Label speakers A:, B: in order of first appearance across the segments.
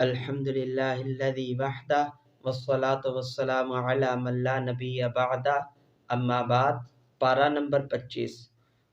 A: الحمدللہ الذی وحدہ والصلاة والسلام علی من لا نبی بعدہ اما بعد۔ پارہ نمبر 25۔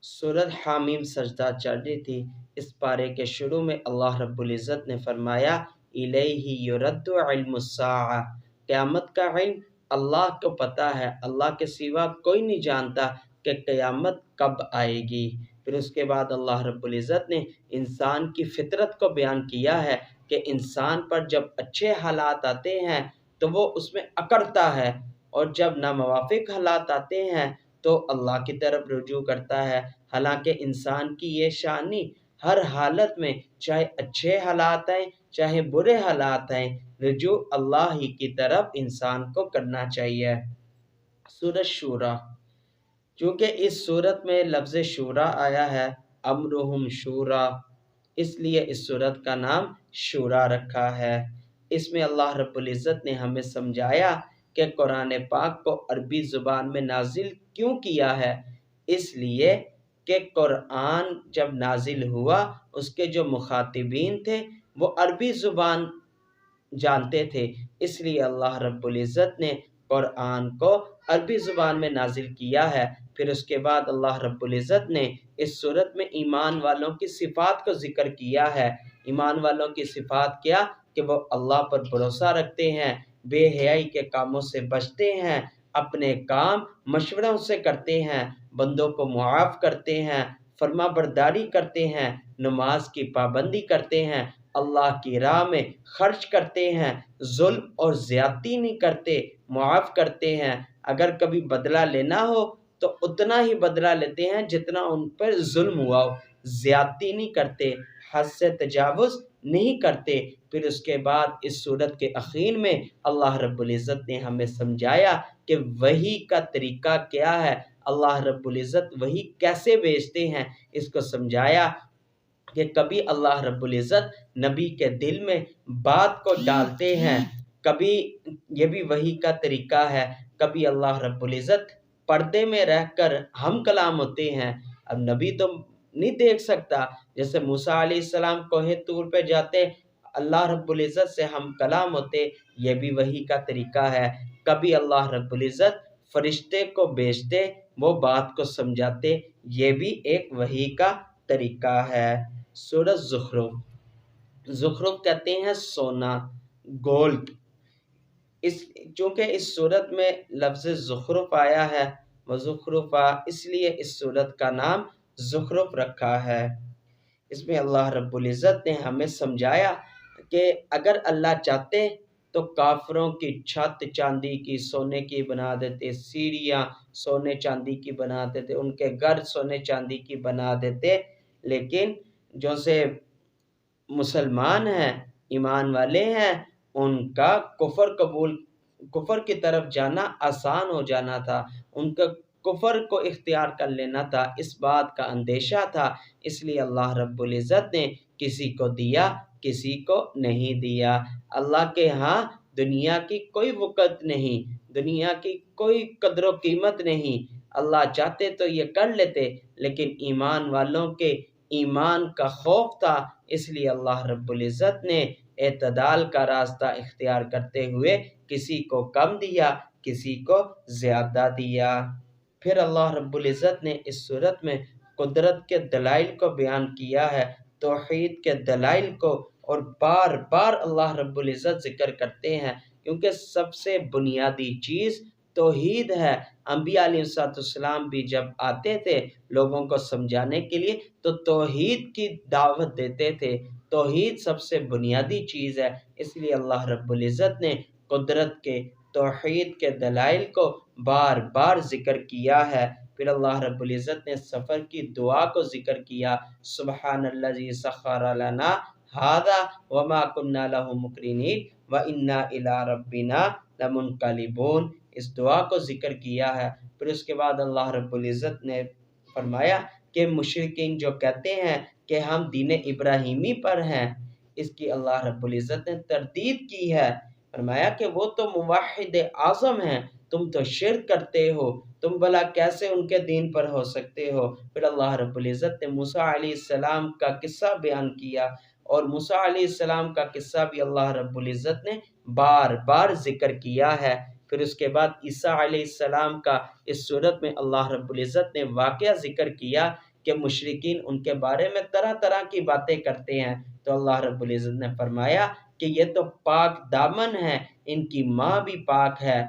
A: سورۃ حامیم سجدہ چل رہی تھی۔ اس پارے کے شروع میں اللہ رب العزت نے فرمایا الیہ یرد علم الساعہ، قیامت کا علم اللہ کو پتہ ہے، اللہ کے سوا کوئی نہیں جانتا کہ قیامت کب آئے گی۔ پھر اس کے بعد اللہ رب العزت نے انسان کی فطرت کو بیان کیا ہے کہ انسان پر جب اچھے حالات آتے ہیں تو وہ اس میں اکڑتا ہے، اور جب ناموافق حالات آتے ہیں تو اللہ کی طرف رجوع کرتا ہے۔ حالانکہ انسان کی یہ شان نہیں، ہر حالت میں چاہے اچھے حالات آئیں چاہے برے حالات آئیں، رجوع اللہ ہی کی طرف انسان کو کرنا چاہیے۔ سورۃ شورى، چونکہ اس صورت میں لفظ شورا آیا ہے، امرہم شورا، اس لیے اس صورت کا نام شورا رکھا ہے۔ اس میں اللہ رب العزت نے ہمیں سمجھایا کہ قرآن پاک کو عربی زبان میں نازل کیوں کیا ہے۔ اس لیے کہ قرآن جب نازل ہوا اس کے جو مخاطبین تھے وہ عربی زبان جانتے تھے، اس لیے اللہ رب العزت نے قرآن کو عربی زبان میں نازل کیا ہے۔ پھر اس کے بعد اللہ رب العزت نے اس صورت میں ایمان والوں کی صفات کو ذکر کیا ہے۔ ایمان والوں کی صفات کیا کہ وہ اللہ پر بھروسہ رکھتے ہیں، بے حیائی کے کاموں سے بچتے ہیں، اپنے کام مشوروں سے کرتے ہیں، بندوں کو معاف کرتے ہیں، فرما برداری کرتے ہیں، نماز کی پابندی کرتے ہیں، اللہ کی راہ میں خرچ کرتے ہیں، ظلم اور زیادتی نہیں کرتے، معاف کرتے ہیں، اگر کبھی بدلہ لینا ہو تو اتنا ہی بدلہ لیتے ہیں جتنا ان پر ظلم ہوا ہو، زیادتی نہیں کرتے، حد سے تجاوز نہیں کرتے۔ پھر اس کے بعد اس صورت کے اخیر میں اللہ رب العزت نے ہمیں سمجھایا کہ وحی کا طریقہ کیا ہے، اللہ رب العزت وحی کیسے بھیجتے ہیں، اس کو سمجھایا کہ کبھی اللہ رب العزت نبی کے دل میں بات کو ڈالتے ہیں، کبھی یہ بھی وحی کا طریقہ ہے، کبھی اللہ رب العزت پردے میں رہ کر ہم کلام ہوتے ہیں۔ اب نبی تو نہیں دیکھ سکتا، جیسے موسیٰ علیہ السلام کوہ طور پہ جاتے، اللہ رب العزت سے ہم کلام ہوتے، یہ بھی وحی کا طریقہ ہے۔ کبھی اللہ رب العزت فرشتے کو بھیجتے، وہ بات کو سمجھاتے، یہ بھی ایک وحی کا طریقہ ہے۔ سورۃ زخرف، زخرف کہتے ہیں سونا، گولڈ۔ چونکہ اس صورت میں لفظ زخرف آیا ہے، وزخرفا، اس لیے اس صورت کا نام زخرف رکھا ہے۔ اس میں اللہ رب العزت نے ہمیں سمجھایا کہ اگر اللہ چاہتے تو کافروں کی چھت چاندی کی سونے کی بنا دیتے، سیڑھیاں سونے چاندی کی بنا دیتے، ان کے گھر سونے چاندی کی بنا دیتے، لیکن جو سے مسلمان ہیں، ایمان والے ہیں، ان کا کفر کی طرف جانا آسان ہو جانا تھا، ان کا کفر کو اختیار کر لینا تھا، اس بات کا اندیشہ تھا، اس لیے اللہ رب العزت نے کسی کو دیا کسی کو نہیں دیا۔ اللہ کے ہاں دنیا کی کوئی وقت نہیں، دنیا کی کوئی قدر و قیمت نہیں، اللہ چاہتے تو یہ کر لیتے، لیکن ایمان والوں کے ایمان کا خوف تھا، اس لیے اللہ رب العزت نے اعتدال کا راستہ اختیار کرتے ہوئے کسی کو کم دیا کسی کو زیادہ دیا۔ پھر اللہ رب العزت نے اس صورت میں قدرت کے دلائل کو بیان کیا ہے، توحید کے دلائل کو، اور بار بار اللہ رب العزت ذکر کرتے ہیں کیونکہ سب سے بنیادی چیز توحید ہے۔ انبیاء علیہ السلام بھی جب آتے تھے لوگوں کو سمجھانے کے لیے تو توحید کی دعوت دیتے تھے، توحید سب سے بنیادی چیز ہے، اس لیے اللہ رب العزت نے قدرت کے توحید کے دلائل کو بار بار ذکر کیا ہے۔ پھر اللہ رب العزت نے سفر کی دعا کو ذکر کیا، سبحان الذی سخر لنا ھذا وما كنا له مقرنین وانا الی ربنا لمنقلبون، اس دعا کو ذکر کیا ہے۔ پھر اس کے بعد اللہ رب العزت نے فرمایا کہ مشرکین جو کہتے ہیں کہ ہم دین ابراہیمی پر ہیں، اس کی اللہ رب العزت نے تردید کی ہے، فرمایا کہ وہ تو موحد اعظم ہیں، تم تو شرک کرتے ہو، تم بھلا کیسے ان کے دین پر ہو سکتے ہو۔ پھر اللہ رب العزت نے موسیٰ علیہ السلام کا قصہ بیان کیا اور موسیٰ علیہ السلام کا قصہ بھی اللہ رب العزت نے بار بار ذکر کیا ہے۔ پھر اس کے بعد عیسیٰ علیہ السلام کا اس صورت میں اللہ رب العزت نے واقعہ ذکر کیا کہ مشرکین ان کے بارے میں طرح طرح کی باتیں کرتے ہیں، تو اللہ رب العزت نے فرمایا کہ یہ تو پاک دامن ہے، ان کی ماں بھی پاک ہے،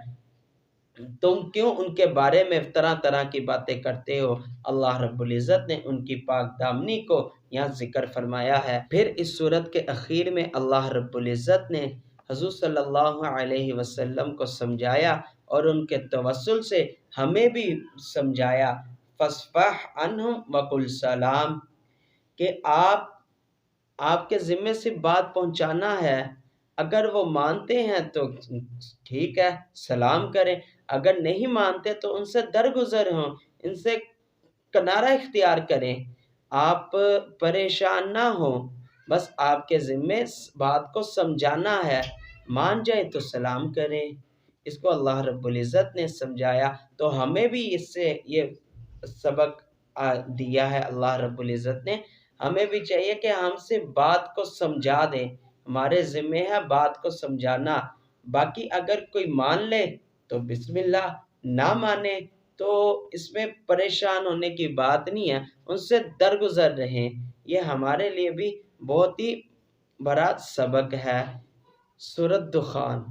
A: تم کیوں ان کے بارے میں طرح طرح کی باتیں کرتے ہو؟ اللہ رب العزت نے ان کی پاک دامنی کو یہاں ذکر فرمایا ہے۔ پھر اس صورت کے اخیر میں اللہ رب العزت نے حضور صلی اللہ علیہ وسلم کو سمجھایا اور ان کے توسل سے ہمیں بھی سمجھایا، فَاصْفَحْ عَنْهُمْ وَقُلْ سَلَام، کہ آپ کے ذمے سے بات پہنچانا ہے، اگر وہ مانتے ہیں تو ٹھیک ہے سلام کریں، اگر نہیں مانتے تو ان سے درگزر ہوں، ان سے کنارہ اختیار کریں، آپ پریشان نہ ہوں، بس آپ کے ذمے بات کو سمجھانا ہے، مان جائے تو سلام کریں۔ اس کو اللہ رب العزت نے سمجھایا، تو ہمیں بھی اس سے یہ سبق دیا ہے اللہ رب العزت نے، ہمیں بھی چاہیے کہ ہم سے بات کو سمجھا دیں، ہمارے ذمے ہے بات کو سمجھانا، باقی اگر کوئی مان لے تو بسم اللہ، نہ مانے تو اس میں پریشان ہونے کی بات نہیں ہے، ان سے درگزر رہیں، یہ ہمارے لیے بھی بہت ہی بڑا سبق ہے۔ سورۃ دخان،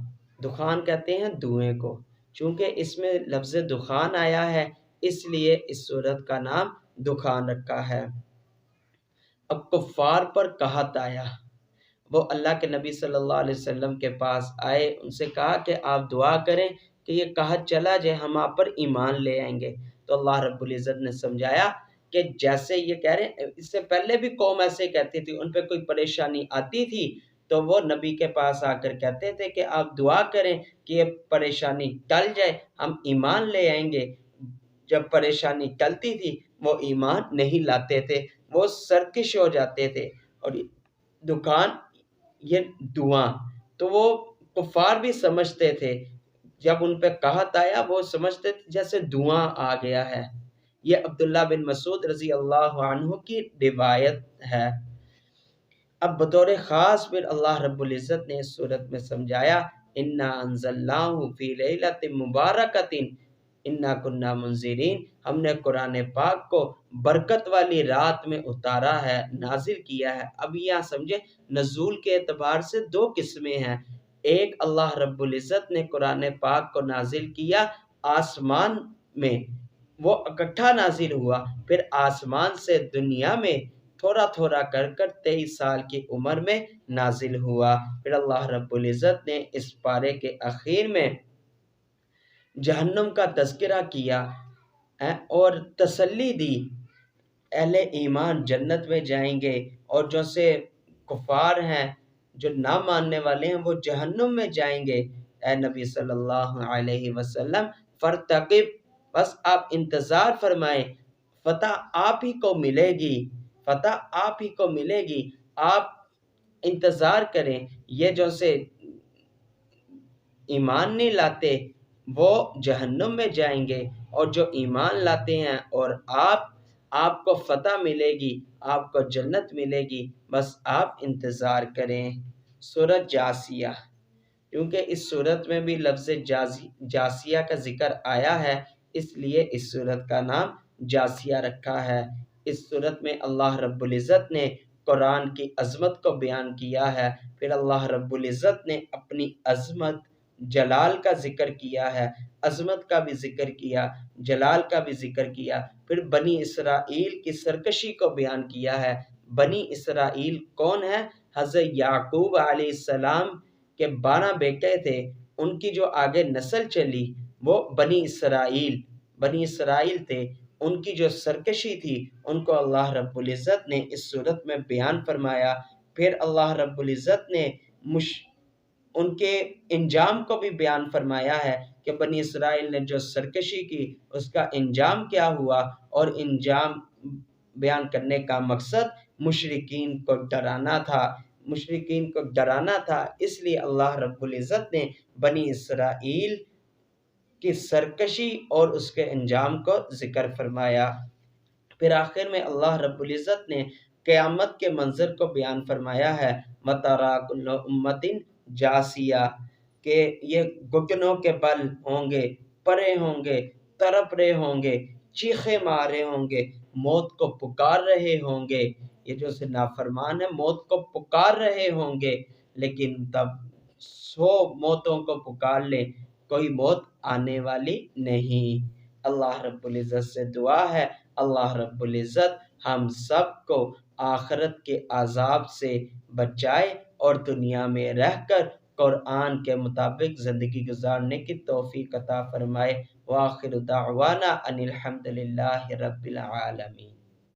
A: دخان کہتے ہیں دھوئیں کو، چونکہ اس میں لفظ دخان آیا ہے اس لیے اس سورت کا نام دخان رکھا ہے۔ اب کفار پر قحط آیا، وہ اللہ کے نبی صلی اللہ علیہ وسلم کے پاس آئے، ان سے کہا کہ آپ دعا کریں کہ یہ قحط چلا جائے، ہم آپ پر ایمان لے آئیں گے۔ تو اللہ رب العزت نے سمجھایا کہ جیسے یہ کہہ رہے ہیں، اس سے پہلے بھی قوم ایسے کہتی تھی، ان پہ کوئی پریشانی آتی تھی تو وہ نبی کے پاس آ کر کہتے تھے کہ آپ دعا کریں کہ یہ پریشانی ٹل جائے، ہم ایمان لے آئیں گے۔ جب پریشانی ٹلتی تھی وہ ایمان نہیں لاتے تھے، وہ سرکش ہو جاتے تھے، اور دکان یہ دعاں تو وہ کفار بھی سمجھتے تھے، جب ان پہ قحط آیا وہ سمجھتے تھے جیسے دعاں آ گیا ہے۔ یہ عبداللہ بن مسعود رضی اللہ عنہ کی روایت ہے۔ اب بطور خاص پھر اللہ رب العزت نے اس صورت میں سمجھایا، اِنَّا أَنزَلْنَاهُ فِي لَيْلَةٍ مُبَارَكَةٍ اِنَّا كُنَّا مُنذِرِينَ، ہم نے قرآن پاک کو برکت والی رات میں اتارا ہے، نازل کیا ہے۔ اب یہاں سمجھے نزول کے اعتبار سے دو قسمیں ہیں، ایک اللہ رب العزت نے قرآن پاک کو نازل کیا آسمان میں، وہ اکٹھا نازل ہوا، پھر آسمان سے دنیا میں تھوڑا تھوڑا کر 23 سال کی عمر میں نازل ہوا۔ پھر اللہ رب العزت نے اس پارے کے اخیر میں جہنم کا تذکرہ کیا اور تسلی دی، اہل ایمان جنت میں جائیں گے، اور جو سے کفار ہیں، جو نہ ماننے والے ہیں، وہ جہنم میں جائیں گے۔ اے نبی صلی اللہ علیہ وسلم فرتقب، بس آپ انتظار فرمائیں، فتح آپ ہی کو ملے گی، فتح آپ ہی کو ملے گی، آپ انتظار کریں۔ یہ جو سے ایمان نہیں لاتے وہ جہنم میں جائیں گے، اور جو ایمان لاتے ہیں اور آپ کو فتح ملے گی، آپ کو جنت ملے گی، بس آپ انتظار کریں۔ سورۃ جاسیہ، کیونکہ اس صورت میں بھی لفظ جاسیہ کا ذکر آیا ہے، اس لیے اس صورت کا نام جاسیہ رکھا ہے۔ اس صورت میں اللہ رب العزت نے قرآن کی عظمت کو بیان کیا ہے، پھر اللہ رب العزت نے اپنی عظمت جلال کا ذکر کیا ہے، عظمت کا بھی ذکر کیا، جلال کا بھی ذکر کیا، پھر بنی اسرائیل کی سرکشی کو بیان کیا ہے۔ بنی اسرائیل کون ہے؟ حضرت یعقوب علیہ السلام کے 12 بیٹے تھے، ان کی جو آگے نسل چلی وہ بنی اسرائیل تھے، ان کی جو سرکشی تھی ان کو اللہ رب العزت نے اس صورت میں بیان فرمایا۔ پھر اللہ رب العزت نے ان کے انجام کو بھی بیان فرمایا ہے کہ بنی اسرائیل نے جو سرکشی کی اس کا انجام کیا ہوا، اور انجام بیان کرنے کا مقصد مشرکین کو ڈرانا تھا، اس لیے اللہ رب العزت نے بنی اسرائیل کی سرکشی اور اس کے انجام کو ذکر فرمایا۔ پھر آخر میں اللہ رب العزت نے قیامت کے منظر کو بیان فرمایا ہے وَتَرَى كُلُّ أُمَّةٍ جَاثِيَةً کہ یہ گھٹنوں کے بل ہوں گے، پرے ہوں گے، تڑپ رہے ہوں گے، چیخے مار رہے ہوں گے، موت کو پکار رہے ہوں گے۔ یہ جو سے نافرمان ہے موت کو پکار رہے ہوں گے، لیکن تب 100 موتوں کو پکار لیں کوئی موت آنے والی نہیں۔ اللہ رب العزت سے دعا ہے اللہ رب العزت ہم سب کو آخرت کے عذاب سے بچائے اور دنیا میں رہ کر قرآن کے مطابق زندگی گزارنے کی توفیق عطا فرمائے۔ وآخر دعوانا ان الحمد للہ رب العالمین۔